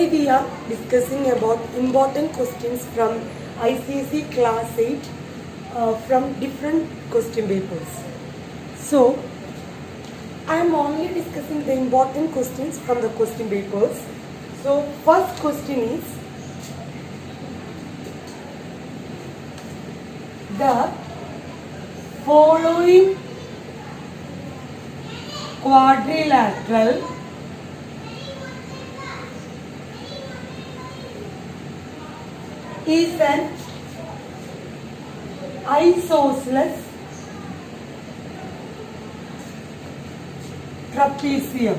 Today we are discussing about important questions from ICSE class 8 from different question papers. So, I am only discussing the important questions from the question papers. So, first question is, the following quadrilateral is an isosceles trapezium.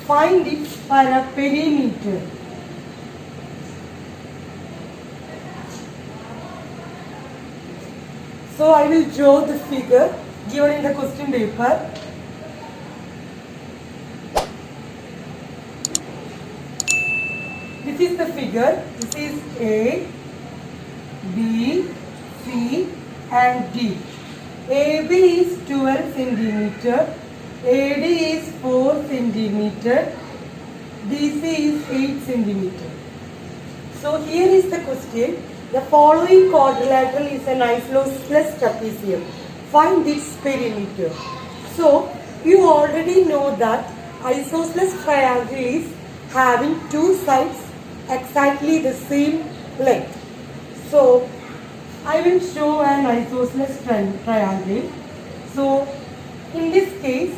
Find its perimeter. So I will draw the figure given in the question paper. This is the figure. This is A, B, C and D. AB is 12 centimeter, AD is 4 centimeter, DC is 8 centimeter. So here is the question. The following quadrilateral is an isosceles trapezium. Find its perimeter. So you already know that isosceles triangle is having two sides exactly the same length. So I will show an isosceles triangle. So in this case,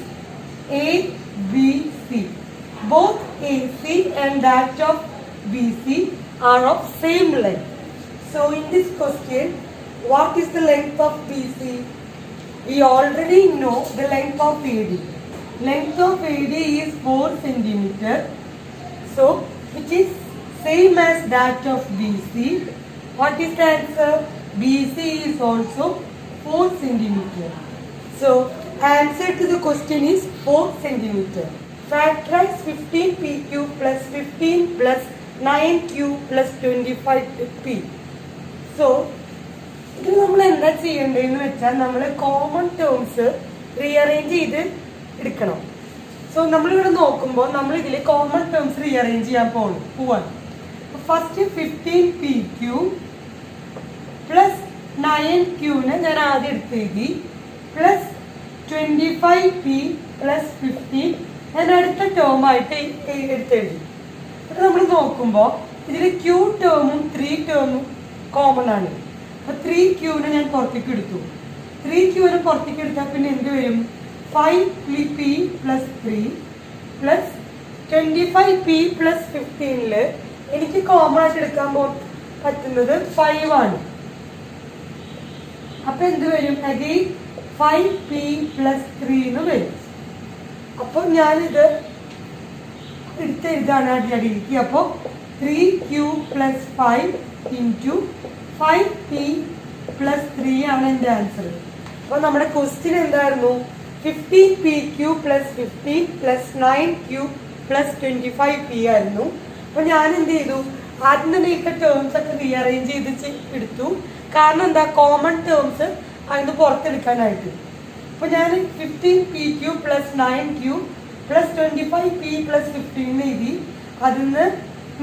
A, B, C. Both AC and that of BC are of same length. So in this question, what is the length of BC? We already know the length of AD. Length of AD is 4 centimeter. So which is same as that of BC. What is the answer? BC is also 4 centimeter. So answer to the question is 4 centimeter. Factorize 15PQ plus 15 plus 9Q plus 25P. So ഇത് നമ്മൾ എന്താ ചെയ്യേണ്ടതെന്ന് വെച്ചാൽ നമ്മൾ common terms rearrange ചെയ്ത് എടുക്കണം. So നമ്മളിവിടെ നോക്കുമ്പോൾ നമ്മൾ ഇതിൽ കോമൺ ടേംസ് റീഅറേഞ്ച് ചെയ്യാൻ പോവാണ്. ഫസ്റ്റ് 15PQ പ്ലസ് 9Qനെ ഞാൻ ആദ്യം എടുത്തെഴുതി, പ്ലസ് 25P പ്ലസ് 15 ഞാൻ അടുത്ത ടേം ആയിട്ട് എടുത്തെഴുതി. അത് നമ്മൾ നോക്കുമ്പോൾ ഇതിൽ Q ടേമും 3 ടേമും കോമൺ ആണ്. അപ്പൊ 3Qനെ ഞാൻ പുറത്തേക്ക് എടുത്തു. 3Qനെ പുറത്തേക്ക് എടുത്താൽ പിന്നെ എന്ത് വരും? 5P plus 3 plus 25P plus 15 എനിക്ക് കോമൺ ആയിട്ട് എടുക്കാൻ പറ്റുന്നത് 5 ആണ്. അപ്പൊ എന്ത് വരും? അഗെയിൻ 5P പ്ലസ് 3 എന്ന് വരും. അപ്പൊ ഞാനിത് എടുത്തെഴുതാണ് അടിയിലേക്ക്. അപ്പൊ 3Q plus 5 into 5P plus 3 ആണ് എൻ്റെ ആൻസർ. അപ്പൊ നമ്മുടെ ക്വസ്റ്റ്യൻ എന്തായിരുന്നു? 15PQ plus 15 plus 9Q plus 25P ആയിരുന്നു. അപ്പൊ ഞാൻ എന്ത് ചെയ്തു? ആദ്യം തന്നെ ഇത്തെ ടേംസ് ഒക്കെ റീഅറേഞ്ച് ചെയ്ത് എടുത്തു. കാരണം എന്താ? കോമൺ ടേംസ് അതിന് പുറത്തെടുക്കാനായിട്ട്. അപ്പൊ ഞാൻ 15PQ plus 9Q plus 25P plus 15 എഴുതി. അതിന്ന്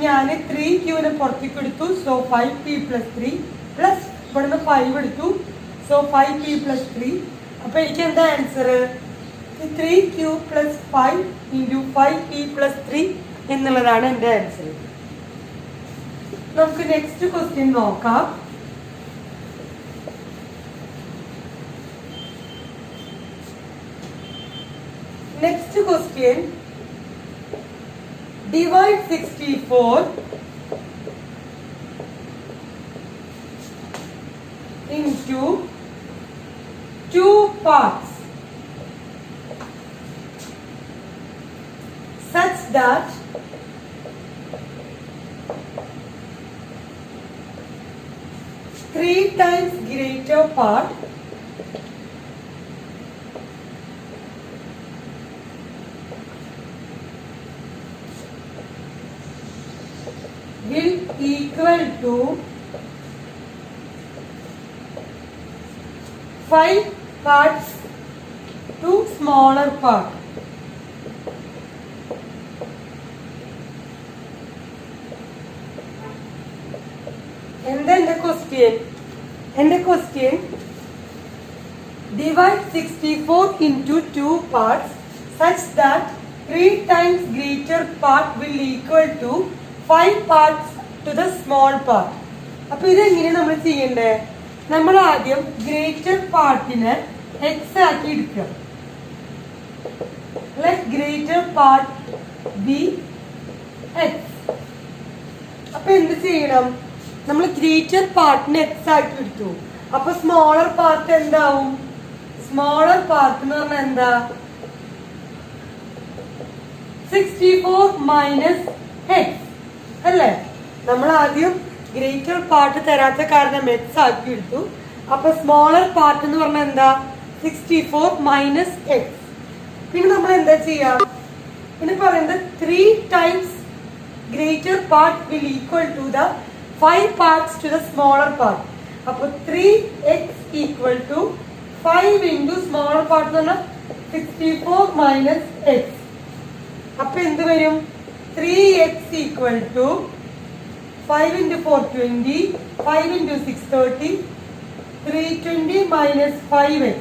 ഞാൻ 3Qനെ പുറത്തേക്ക് എടുത്തു. സോ 5P പ്ലസ് 3 പ്ലസ് ഇവിടുന്ന് 5 എടുത്തു. So 5P plus 3. അപ്പൊ എനിക്ക് എന്താ answer? 3Q plus 5 into 5P plus 3 എന്നുള്ളതാണ് എൻ്റെ ആൻസർ. നമുക്ക് നെക്സ്റ്റ് ക്വസ്റ്റ്യൻ നോക്കാം. Next question, divide 64 into 2 parts such that three times greater part will equal to 5 parts to smaller part. എന്താ എന്റെ question divide 64 into 2 parts such that 3 times greater part will equal to 5 parts to the small part. അപ്പൊ ഇതെങ്ങനെ നമ്മൾ ചെയ്യണ്ടേ? നമ്മൾ ആദ്യം greater പാർട്ടിനെ X ആക്കി എടുക്കുക. Let greater part B X. അപ്പൊ എന്ത് ചെയ്യണം? നമ്മൾ ഗ്രേറ്റർ പാർട്ടിനെ എക്സ് ആക്കി എടുത്തു. അപ്പൊ സ്മോളർ പാർട്ട് എന്താവും? സ്മോളർ പാർട്ട് എന്ന് പറഞ്ഞാൽ എന്താ? 64 മൈനസ് എക്സ് അല്ലേ? നമ്മൾ ആദ്യം ഗ്രേറ്റർ പാർട്ട് തരാത്ത കാരണം എക്സ് ആക്കി എടുത്തു. അപ്പൊ സ്മോളർ പാർട്ട് എന്ന് പറഞ്ഞാൽ എന്താ? 64 മൈനസ് എക്സ്. പിന്നെ നമ്മൾ എന്താ ചെയ്യാ? ഇനി പറയുന്നത് 3 times greater part will equal to the 5 parts to the smaller part. അപ്പൊ 3x equal to 5 into smaller part എന്ന് പറഞ്ഞാൽ 64 minus x. അപ്പൊ എന്ത് വരും? 3x equal to 5 into 4 20, 5 into 6 30, 320 minus 5x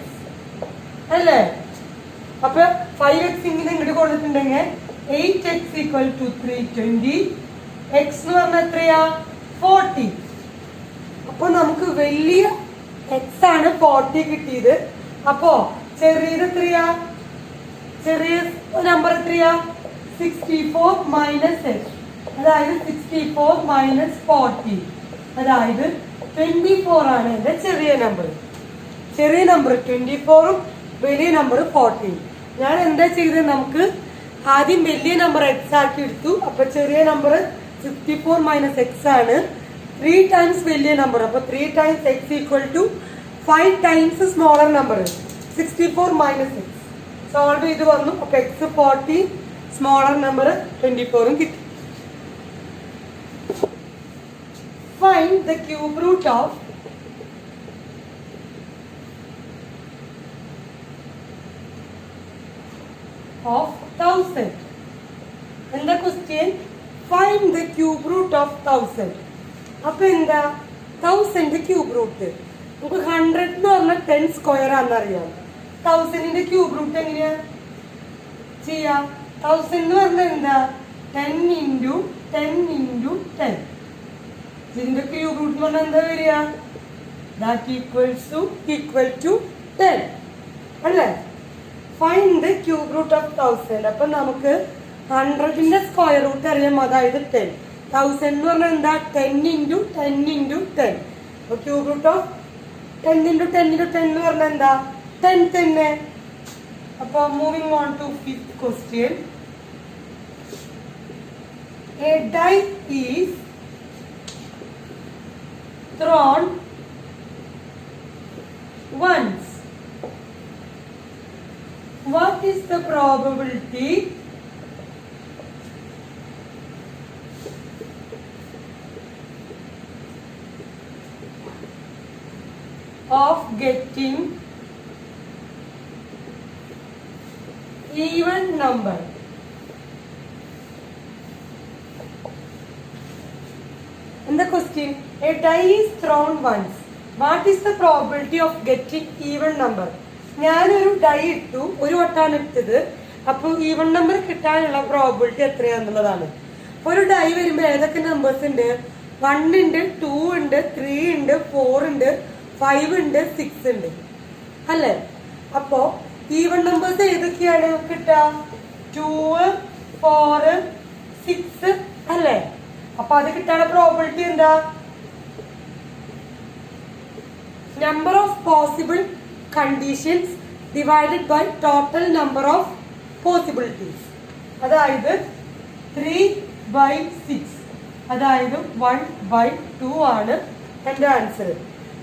അല്ലേ? അപ്പൊ 5x ഇങ്ങനെ ഇങ്ങോട്ട് കൊടുത്തിട്ടുണ്ടെങ്കിൽ 8x equal to 320, x എന്ന് പറഞ്ഞാൽ എത്രയാ? 40. അപ്പൊ നമുക്ക് വലിയ എക്സ് ആണ് 40 കിട്ടിയത്. അപ്പോ ചെറിയത് എത്രയാ? ചെറിയ നമ്പർ എത്രയാ? 64 മൈനസ് എക്സ്. അതായത് 64 മൈനസ് 40, അതായത് 24 ആണ് എന്റെ ചെറിയ നമ്പർ. ചെറിയ നമ്പർ 24ഉം വലിയ നമ്പർ 40. ഞാൻ എന്താ ചെയ്തത്? നമുക്ക് ആദ്യം വലിയ നമ്പർ എക്സ് ആക്കി എടുത്തു. അപ്പൊ ചെറിയ നമ്പർ 64 മൈനസ് എക്സ് ആണ്. 3 ടൈംസ് വലിയ നമ്പർ. അപ്പൊ 3 times x equal to 5 times smaller number 64 minus x. Solve ചെയ്ത് വന്നു. അപ്പൊ എക്സ് 40, സ്മോളർ നമ്പർ 24ഉം കിട്ടി. Find the cube root of of 1000. എന്താ question? Find the cube root of 1000. അപ്പൊ എന്താ 1000 ക്യൂബ് റൂട്ട്? നമുക്ക് 100 എന്ന് പറഞ്ഞാൽ 10 സ്ക്വയർ ആണെന്നറിയാം. 1000ന്റെ ക്യൂബ് റൂട്ട് എങ്ങനെയാ ചെയ്യാം? 1000 എന്ന് പറഞ്ഞാൽ എന്താ? 10 into 10 into 10. ഇതിന്റെ ക്യൂബ് റൂട്ട് എന്ന് പറഞ്ഞാൽ എന്താ വരിക? That equal to 10 അല്ലേ? Find the cube root of 1000. അപ്പൊ നമുക്ക് 100ന്റെ സ്ക്വയർ റൂട്ട് അറിയാം, അതായത് 10. 1000 എന്ന് പറഞ്ഞാൽ എന്താ? 10 into 10 into 10. അപ്പൊ cube root of 10 into 10 into 10 എന്ന് പറഞ്ഞാൽ എന്താ? 10 തന്നെ. അപ്പൊ moving on to 5th question. A die is thrown once. What is the probability of getting even number? In the question, a die is thrown once. What is the probability of getting even number? ഞാനൊരു dye ഇട്ടു, ഒരു വട്ടാണ് ഇട്ടത്. അപ്പൊ even number കിട്ടാനുള്ള probability എത്രയാന്നുള്ളതാണ്. അപ്പൊ ഒരു dye വരുമ്പോ ഏതൊക്കെ നമ്പേഴ്സ് ഉണ്ട്? 1 ഉണ്ട്, 2 ഉണ്ട്, 3 ഉണ്ട്, 4 ഉണ്ട്, 5 ഉണ്ട്, 6 ഉണ്ട് അല്ലേ? അപ്പോ ഈവൺ നമ്പേഴ്സ് ഏതൊക്കെയാണ് കിട്ടുക? 2, 4, 6 അല്ലേ? അപ്പൊ അത് കിട്ടാനുള്ള പ്രോബിലിറ്റി എന്താ? Number of possible conditions divided by total number of possibilities. അതായത് 3/6, അതായത് 1/2 ആണ് എന്റെ ആൻസർ.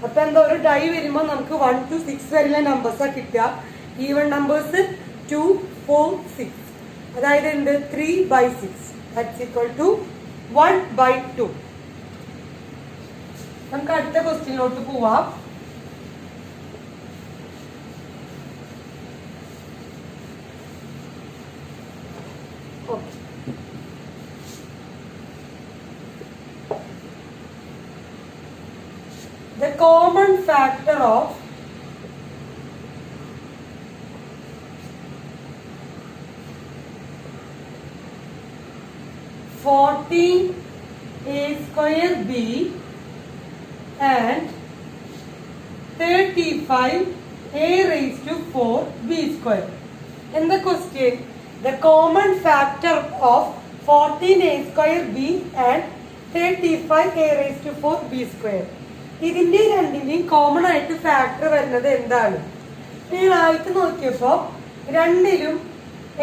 അപ്പൊ എന്താ, ഒരു ഡൈ വരുമ്പോ നമുക്ക് 1 to 6 വരെയുള്ള നമ്പേഴ്സാ കിട്ടുക. ഈവൺ നമ്പേഴ്സ് 2, 4, 6, അതായത് എന്ത്? 3/6. That's equal to 1/2. നമുക്ക് അടുത്ത ക്വസ്റ്റ്യനിലോട്ട് പോവാം. the common factor of 14a square b and 35a raised to 4 b square. In the question, the common factor of 14a square b and 35a raised to 4 b square. ഇതിന്റെ രണ്ടിന്റെയും common ആയിട്ട് factor വരുന്നത് എന്താണ്? ആയിട്ട് നോക്കിയപ്പോ രണ്ടിലും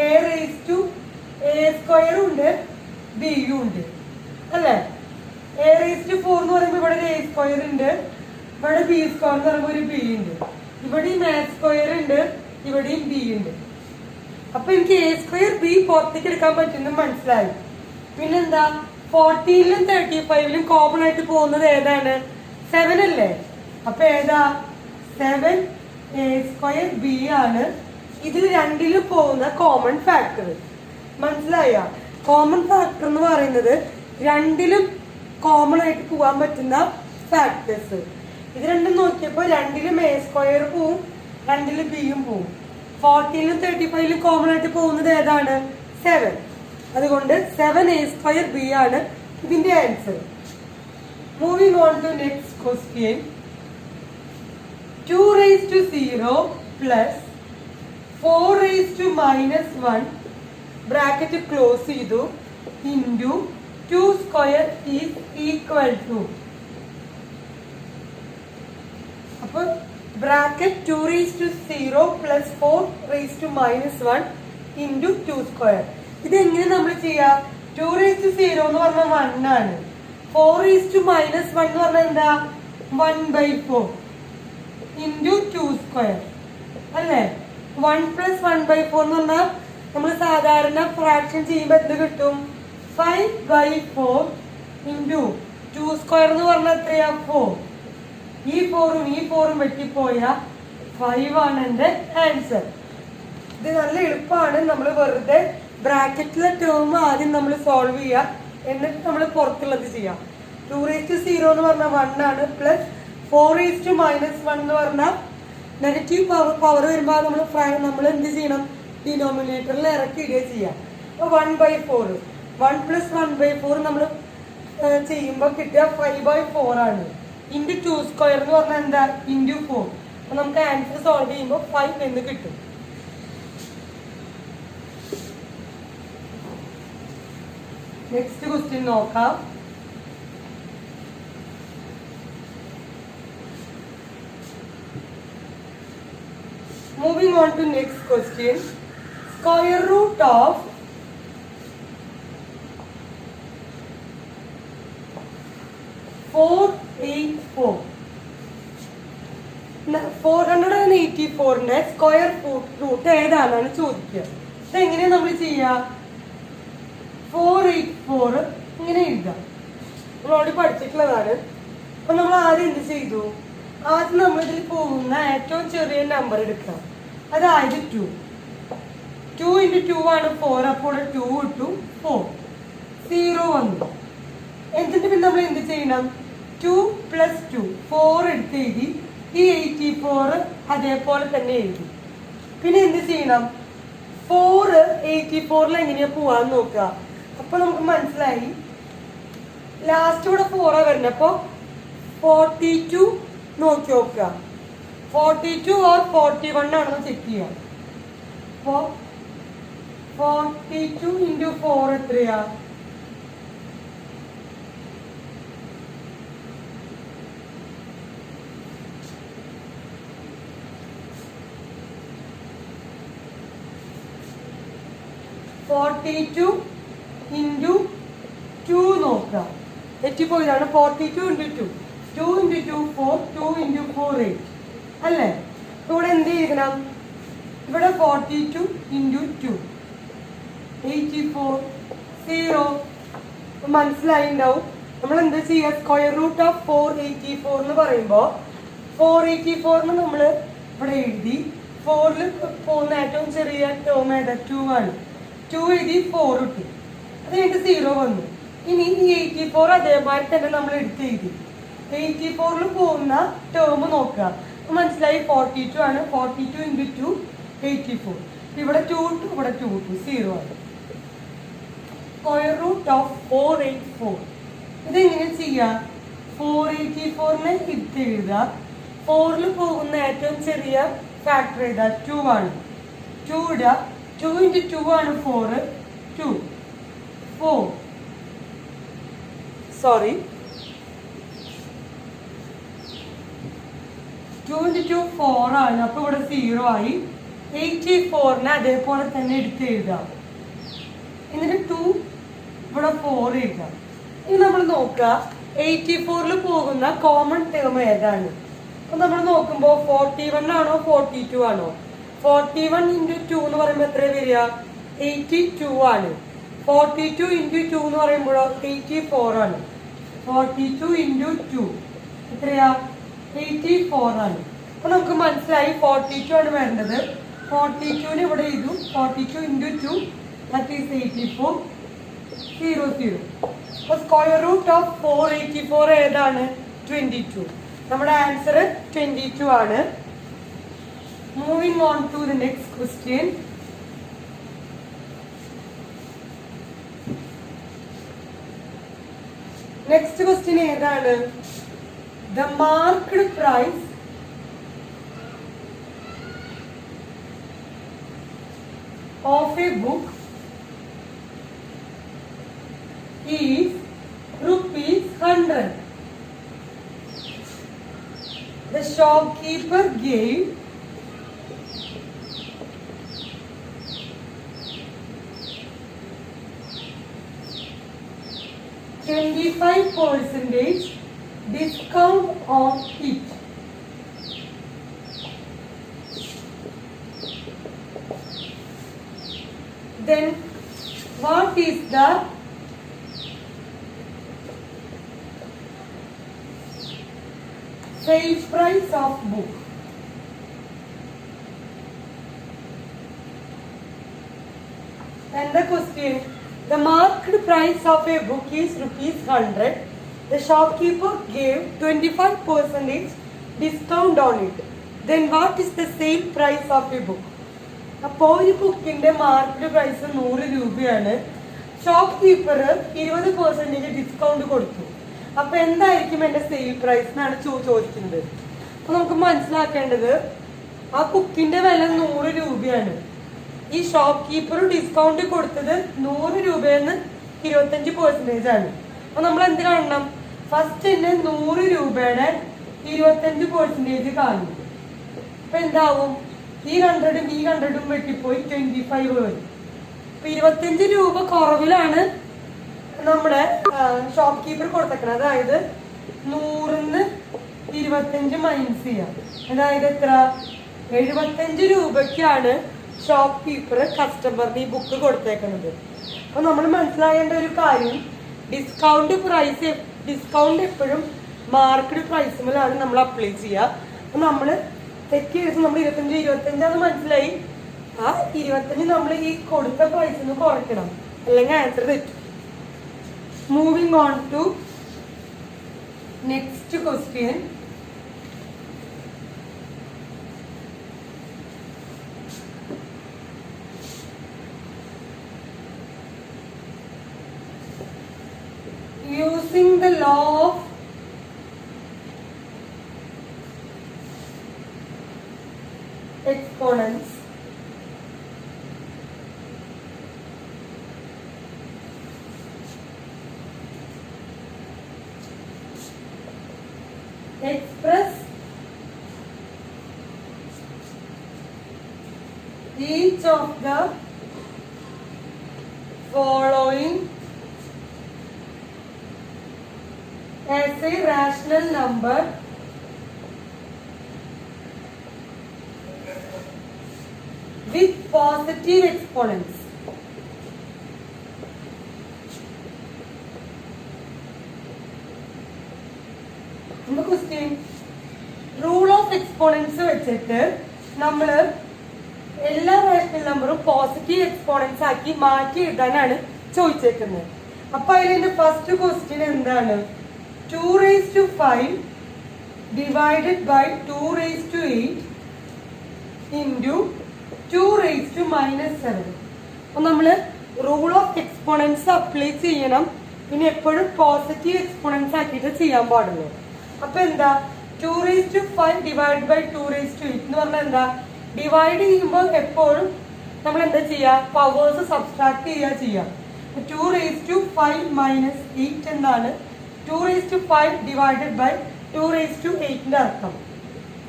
a raised to a square ഉണ്ട്, b ഉണ്ട് അല്ലേ? a raised to 4 എന്ന് പറയുമ്പോൾ ഇവിടെ a square ഉണ്ട്, ഇവിടെ b square എന്ന് പറയുമ്പോൾ ഒരു b ഉണ്ട്, ഇവിടെയും a square ഉണ്ട്, ഇവിടെയും b ഉണ്ട്. അപ്പൊ എനിക്ക് a square b പുറത്തേക്ക് എടുക്കാൻ പറ്റുന്ന മനസ്സിലായി. പിന്നെന്താ 14ലും 35ലും കോമൺ ആയിട്ട് പോകുന്നത് ഏതാണ്? 7 അല്ലേ? അപ്പൊ ഏതാ? 7a square b ആണ് ഇതിൽ രണ്ടിലും പോകുന്ന കോമൺ ഫാക്ടർ. മനസ്സിലായ? കോമൺ ഫാക്ടർ എന്ന് പറയുന്നത് രണ്ടിലും കോമൺ ആയിട്ട് പോകാൻ പറ്റുന്ന ഫാക്ടേഴ്സ്. ഇത് രണ്ടും നോക്കിയപ്പോ രണ്ടിലും a square പോവും, രണ്ടിലും bയും പോവും. 14ലും 35ലും കോമൺ ആയിട്ട് പോകുന്നത് ഏതാണ്? 7. അതുകൊണ്ട് 7a square b ആണ് ഇതിന്റെ answer. Moving on to next question. 2 raised to 0 plus 4 raised to minus 1 bracket close ചെയ്തു into 2 square is equal to. അപ്പോൾ bracket 2 raised to 0 plus 4 raised to minus 1 into 2 square. ഇത് എങ്ങനെ നമ്മൾ ചെയ്യാ? 2 raised to 0 എന്ന് പറഞ്ഞാൽ 1 ആണ്. 4 raised to minus 1 എന്ന് പറഞ്ഞാൽ എന്താ? 1/4 into 2 square അല്ലേ? 1 plus 1/4 എന്ന് പറഞ്ഞാൽ നമ്മൾ സാധാരണ ഫ്രാക്ഷൻ ചെയ്യുമ്പോൾ എന്ത് കിട്ടും? 5/4 into 2 square എന്ന് പറഞ്ഞാൽ എത്രയാ? 4. ഈ 4ഉം ഈ 4ഉം വെട്ടിപ്പോയ 5 ആണ് എന്റെ ആൻസർ. ഇത് നല്ല എളുപ്പമാണ്. നമ്മൾ വെറുതെ ബ്രാക്കറ്റിലെ ടേം ആദ്യം നമ്മൾ സോൾവ് ചെയ്യുക, എന്നിട്ട് നമ്മൾ പുറത്തുള്ളത് ചെയ്യാം. 2 raised to 0 എന്ന് പറഞ്ഞാൽ 1 ആണ്, പ്ലസ് 4 raised to minus 1 എന്ന് പറഞ്ഞാൽ നെഗറ്റീവ് പവർ വരുമ്പോൾ നമ്മൾ എന്ത് ചെയ്യണം? ഡിനോമിനേറ്ററിൽ ഇറക്കി ഇടുക ചെയ്യാം. അപ്പൊ 1/4 1 plus 1/4 നമ്മൾ ചെയ്യുമ്പോൾ കിട്ടുക 5/4 ആണ്. ഇൻറ്റു 2 square എന്ന് പറഞ്ഞാൽ എന്താ? ഇൻറ്റു 4. അപ്പൊ നമുക്ക് ആൻസർ സോൾവ് ചെയ്യുമ്പോൾ 5 എന്ന് കിട്ടും. നെക്സ്റ്റ് ക്വസ്റ്റ്യൻ നോക്കാം. Moving on to next question. Square root of 484. 484ന്റെ സ്ക്വയർ റൂട്ട് ഏതാണെന്നാണ് ചോദിക്കുക. ഇതെങ്ങനെയാണ് നമ്മൾ ചെയ്യുക? 484 ഇങ്ങനെ എഴുതാം. നമ്മളോട് പഠിച്ചിട്ടുള്ളതാണ്. അപ്പൊ നമ്മൾ ആദ്യം എന്ത് ചെയ്തു? ആദ്യം നമ്മൾ ഇതിൽ പോകുന്ന ഏറ്റവും ചെറിയ നമ്പർ എടുക്കാം. അതായത് 2. 2 into 2 ആണ് 4. അപ്പോൾ 2 ഇട്ടു 4. 0 വന്നു. എന്നിട്ട് പിന്നെ നമ്മൾ എന്ത് ചെയ്യണം? 2 plus 2 4 എടുത്ത് എഴുതി. ഈ 84 അതേപോലെ തന്നെ എഴുതി. പിന്നെ എന്ത് ചെയ്യണം? 4 84ൽ എങ്ങനെയാ പോവാന്ന് നോക്കുക. അപ്പൊ നമുക്ക് മനസ്സിലായി ലാസ്റ്റ് ഇവിടെ 4 വരുന്നത്. അപ്പൊ 42 നോക്കി നോക്കുക. 42 or 41 ആണെന്ന് ചെക്ക് ചെയ്യാം. അപ്പോ 42 into 4 എത്രയാ? 42 into 2 നോക്കാം. തെറ്റിപ്പോയതാണ്. 42 into 2. 2 into 2 4. 2 into 4 8 അല്ലേ? ഇവിടെ എന്ത് ചെയ്യണം? ഇവിടെ 42 into 2 84 0. മനസ്സിലായിണ്ടാവും. നമ്മൾ എന്താ ചെയ്യുക? സ്ക്വയർ റൂട്ട് ഓഫ് 484 എന്ന് പറയുമ്പോൾ 484 നമ്മൾ ഇവിടെ എഴുതി. 4ൽ പോകുന്ന ഏറ്റവും ചെറിയ ടേം ഏതാ? 2 ആണ്. 2 എഴുതി 4 ഇട്ടു. അത് കഴിഞ്ഞിട്ട് 0 വന്നു. ഇനി ഈ 84 അതേമാതിരി തന്നെ നമ്മൾ എടുത്ത് എഴുതി. 84 പോകുന്ന ടേം നോക്കുക. മനസ്സിലായി 42 ആണ്. 42 ഇൻറ്റു 2 84. ഇവിടെ 2 2 ഇവിടെ 2 2 0 ആണ്. Square root of 484. ഇതെങ്ങനെ ചെയ്യാം? 484നെ ഇട്ട് എഴുതുക. 4ൽ പോകുന്ന ഏറ്റവും ചെറിയ ഫാക്ടർ ഏതാ? 2 ആണ്. 2 ഇടുക. 2 ഇൻറ്റു 2 ആണ് 4. 2 4 സോറി 2 ഇൻറ്റു 2 4 ആണ്. അപ്പൊ ഇവിടെ 0 ആയി. 84നെ അതേപോലെ തന്നെ എടുത്ത് എഴുതാം. എന്നിട്ട് 2 ഇവിടെ 4 എഴുതാം. ഇനി നമ്മൾ നോക്കുക 84ൽ പോകുന്ന കോമൺ ടേം ഏതാണ്? അപ്പൊ നമ്മൾ നോക്കുമ്പോൾ 41 ആണോ 42 ആണോ? 41 ഇൻറ്റു 2 എന്ന് പറയുമ്പോൾ എത്ര വരിക? 82 ആണ്. 42 ഇൻറ്റു 2 എന്ന് പറയുമ്പോഴോ 84 ആണ്. 42 ഇൻറ്റു 2 എത്രയാ? 84 ആണ്. അപ്പൊ നമുക്ക് മനസ്സിലായി 42 ആണ് വേണ്ടത്. 42ന് ഇവിടെ എഴുതും. 42 ഇൻറ്റു 2 ദാറ്റ് ഈസ് 84 0 0. അപ്പൊ സ്ക്വയർ റൂട്ട് ഓഫ് 484 ഏതാണ്? 22. നമ്മുടെ ആൻസർ 22 ആണ്. Moving on to the next question. Next question ഏതാണ്? The marked price of a book is ₹100. The shopkeeper gave %25 discount on it. Then what is the sale price of book? And the question, the marked price of a book is ₹100. The shopkeeper gave 25% discount on it. Then what is the sale price of a book? അപ്പോൾ ഒരു ബുക്കിന്റെ market price 100 രൂപയാണ്. Shop keeper 20% discount കൊടുത്തു. അപ്പൊ എന്തായിരിക്കും എന്റെ sale price എന്നാണ് ചോദിക്കുന്നത്. അപ്പൊ നമുക്ക് മനസ്സിലാക്കേണ്ടത് ആ ബുക്കിന്റെ വില 100 രൂപയാണ്. ഈ ഷോപ്പ് കീപ്പർ ഡിസ്കൗണ്ട് കൊടുത്തത് 100 രൂപയെന്ന് 25% ആണ്. അപ്പൊ നമ്മൾ എന്ത് കാണണം? ഫസ്റ്റ് തന്നെ 100 രൂപയുടെ 25% കാണും. അപ്പൊ എന്താവും? ഈ 100ഉം ഈ 100ഉം വെട്ടിപ്പോയി 25 വരും. അപ്പൊ 25 രൂപ കുറവിലാണ് നമ്മുടെ ഷോപ്പ് കീപ്പർ കൊടുത്തേക്കണം. അതായത് 100ന്ന് 25 മൈനസ് ചെയ്യാം. അതായത് എത്ര? 75 രൂപയ്ക്കാണ് ഷോപ്പ് കീപ്പർ കസ്റ്റമറിന് ഈ ബുക്ക് കൊടുത്തേക്കുന്നത്. അപ്പൊ നമ്മൾ മനസ്സിലാക്കേണ്ട ഒരു കാര്യം, ഡിസ്കൗണ്ട് എപ്പോഴും മാർക്കറ്റ് പ്രൈസിലാണ് നമ്മൾ അപ്ലൈ ചെയ്യുക. അപ്പൊ നമ്മള് ചെക്ക് ചെയ്ത് നമ്മൾ 25 മനസ്സിലായി. ആ 25 നമ്മൾ ഈ കൊടുത്ത പ്രൈസിന് കുറയ്ക്കണം, അല്ലെങ്കിൽ ആൻസർ തെറ്റും. Moving on to next question. Using the law of exponents, express each of the following as a rational number with positive exponents. Rule of exponents വെച്ചിട്ട് നമ്മൾ എല്ലാ റാഷണൽ നമ്പറും പോസിറ്റീവ് എക്സ്പോണൻസ് ആക്കി മാറ്റി എഴുതാനാണ് ചോദിച്ചേക്കുന്നത്. അപ്പൊ അതിലെന്റെ ഫസ്റ്റ് ക്വസ്റ്റ്യൻ എന്താണ്? 2 raised to 5 divided by 2 raised to 8 into 2 raised to minus 7. അപ്പോൾ നമ്മൾ റൂൾ ഓഫ് എക്സ്പോണൻസ് അപ്ലൈ ചെയ്യണം. പിന്നെ എപ്പോഴും പോസിറ്റീവ് എക്സ്പോണൻസ് ആക്കിയിട്ട് ചെയ്യാൻ പാടുള്ളൂ. അപ്പൊ എന്താ 2 raised to 5 divided by 2 raised to 8 എന്ന് പറഞ്ഞാൽ എന്താ, ഡിവൈഡ് ചെയ്യുമ്പോൾ എപ്പോഴും നമ്മൾ എന്താ ചെയ്യുക, പവേഴ്സ് സബ്സ്ട്രാക്ട് ചെയ്യുക. 2 raised to 5 minus 8 എന്നാണ് 2 raised to 5 divided by 2 raised to 8 അർത്ഥം.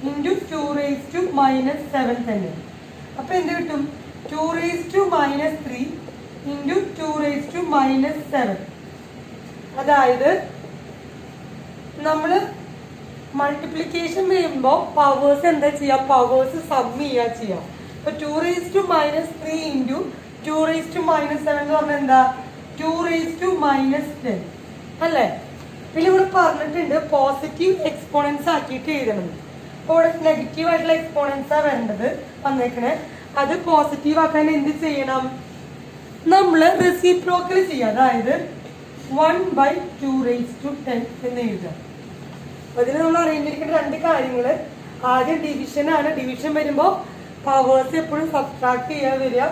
ഇൻറ്റു 2 raised to minus 7 തന്നെ. അപ്പൊ എന്ത് കിട്ടും, 2 raised to minus 3 into 2 raised to minus 7. അതായത് നമ്മള് മൾട്ടിപ്ലിക്കേഷൻ ചെയ്യുമ്പോൾ പവേഴ്സ് എന്താ ചെയ്യുക, പവേഴ്സ് സം ചെയ്യുക. അപ്പൊ 2 raised to minus 3 into 2 raised to minus 7 എന്ന് പറഞ്ഞാൽ എന്താ, 2 raised to minus 10 അല്ലേ. പിന്നെ ഇവിടെ പറഞ്ഞിട്ടുണ്ട് പോസിറ്റീവ് എക്സ്പോണൻസ് ആക്കിയിട്ട് എഴുതണം. അപ്പോൾ ഇവിടെ നെഗറ്റീവ് ആയിട്ടുള്ള എക്സ്പോണൻസാ വേണ്ടത് വന്നേക്കണേ. അത് പോസിറ്റീവ് ആക്കാൻ എന്ത് ചെയ്യണം, നമ്മള് റെസിപ്രോക്കൽ ചെയ്യുക. അതായത് 1/2 raised to 10 എന്ന് എഴുതാം. അതിന് നമ്മൾ അറിഞ്ഞിരിക്കേണ്ട രണ്ട് കാര്യങ്ങൾ. ആദ്യം ഡിവിഷൻ ആണ്. ഡിവിഷൻ വരുമ്പോൾ പവേഴ്സ് എപ്പോഴും സബ്ട്രാക്ട് ചെയ്യാൻ വരിക.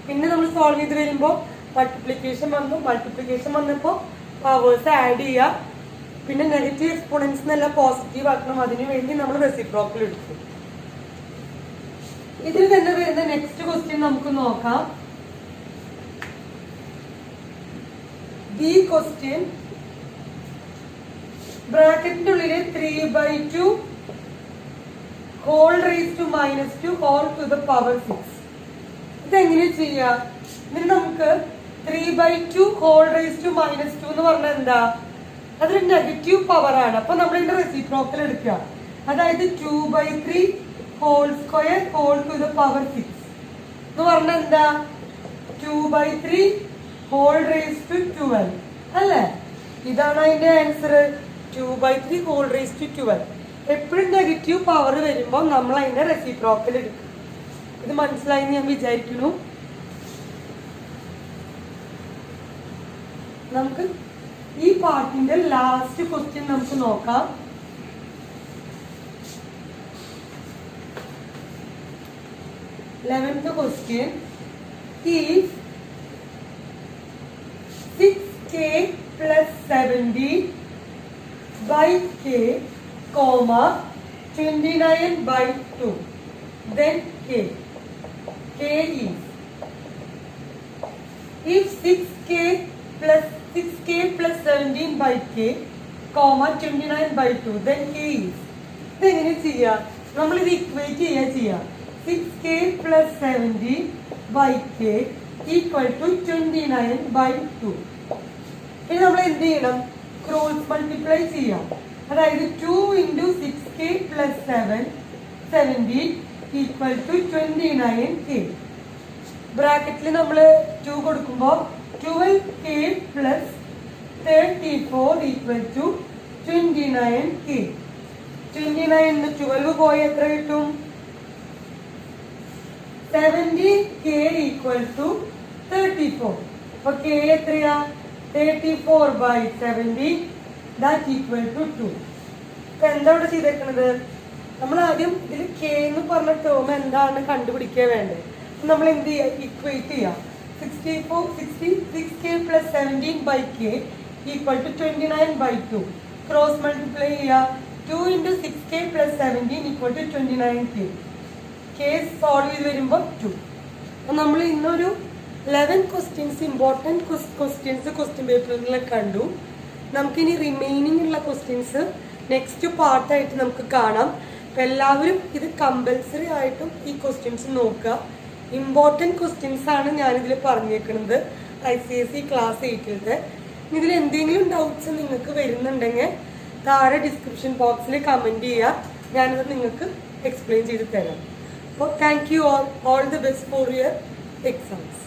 പിന്നെ നമ്മൾ സോൾവ് ചെയ്ത് വരുമ്പോൾ മൾട്ടിപ്ലിക്കേഷൻ വന്നപ്പോൾ പവേഴ്സ് ആഡ് ചെയ്യുക. പിന്നെ നെഗറ്റീവ് എക്സ്പോണൻസ് എന്നല്ല പോസിറ്റീവ് ആക്കണം. അതിനു വേണ്ടി നമ്മൾ റെസിപ്രോക്കൽ എടുക്കും. ഇതിൽ തന്നെ വരുന്ന നെക്സ്റ്റ് ക്വസ്റ്റ്യൻ നമുക്ക് നോക്കാം. ഈ ക്വസ്റ്റ്യൻ ബ്രാക്കറ്റിന്റെ ഉള്ളില് 3/2 whole raised to minus 2 whole to the power 6. ഇതെങ്ങനെ ചെയ്യാം, ഇതിന് നമുക്ക് 3/2 whole raised to minus 2 എന്ന് പറഞ്ഞാൽ എന്താ, അതൊരു നെഗറ്റീവ് പവർ ആണ്. അപ്പൊ നമ്മൾ ഇതിന്റെ റെസിപ്രോക്കൽ എടുക്കുക. അതായത് 2/3 whole square whole to the power 6 എന്ന് പറഞ്ഞാൽ എന്താ, 2/3 whole raised to 12 അല്ലേ. ഇതാണ് അതിന്റെ ആൻസർ, 2/3 whole raised to 12. എപ്പോഴും നെഗറ്റീവ് പവർ വരുമ്പോൾ നമ്മൾ അതിന്റെ റെസിപ്രോക്കൽ എടുക്കും. ഇത് മനസ്സിലായി ഞാൻ വിചാരിക്കുന്നു. നമുക്ക് ഈ പാർട്ടിന്റെ ലാസ്റ്റ് ക്വസ്റ്റ്യൻ നമുക്ക് നോക്കാം. Eleventh question. If 6k plus 70 by k, 29 by 2, then k is, if 6k plus 17 by k, 29 by 2, then k is. ഇതെങ്ങനെ ചെയ്യാം, നമ്മളിത് ഇക്വേറ്റ് ചെയ്യാം. 6k plus 70 by k equal to 29 by 2. ഇനി നമ്മൾ എന്ത് ചെയ്യണം, ക്രോസ് മൾട്ടിപ്ലൈ ചെയ്യാം. അതായത് 2 into 6k plus 70 equal to 29k. ബ്രാക്കറ്റിൽ നമ്മൾ 2 കൊടുക്കുമ്പോൾ 12k plus 34 equal to 29k. 29 12 പോയി എത്ര കിട്ടും, 70k equal to 34. അപ്പൊ k എത്രയാ, 34 by 70 that equal to 2. ഇപ്പൊ എന്താ ഇവിടെ ചെയ്തേക്കണത്, നമ്മൾ ആദ്യം ഇതിൽ k എന്ന് പറഞ്ഞ ടേം എന്താണ് കണ്ടുപിടിക്കാൻ വേണ്ടത്. നമ്മൾ എന്ത് ചെയ്യാ, ഇക്വേറ്റ് ചെയ്യാം. 66k plus 17 by k equal to 29 by 2. Cross multiply ചെയ്യാം. 2 into 6k plus 17 equal to 29k. Case solve ചെയ്ത് വരുമ്പോൾ 2. അപ്പം നമ്മൾ ഇന്നൊരു 11 ക്വസ്റ്റ്യൻസ് ഇമ്പോർട്ടൻറ്റ് ക്വസ്റ്റ്യൻസ് ക്വസ്റ്റ്യൻ പേപ്പറിൽ കണ്ടു. നമുക്കിനി റിമൈനിങ് ഉള്ള ക്വസ്റ്റ്യൻസ് നെക്സ്റ്റ് പാർട്ടായിട്ട് നമുക്ക് കാണാം. അപ്പം എല്ലാവരും ഇത് കമ്പൽസറി ആയിട്ടും ഈ ക്വസ്റ്റ്യൻസ് നോക്കുക. ഇമ്പോർട്ടൻറ്റ് ക്വസ്റ്റ്യൻസ് ആണ് ഞാനിതിൽ പറഞ്ഞേക്കുന്നത് ICSE ക്ലാസ് 8-ത്തെ. ഇതിൽ എന്തെങ്കിലും ഡൗട്ട്സ് നിങ്ങൾക്ക് വരുന്നുണ്ടെങ്കിൽ താഴെ ഡിസ്ക്രിപ്ഷൻ ബോക്സിൽ കമൻറ്റ് ചെയ്യുക. ഞാനത് നിങ്ങൾക്ക് എക്സ്പ്ലെയിൻ ചെയ്ത് തരാം. So thank you all the best for your exams.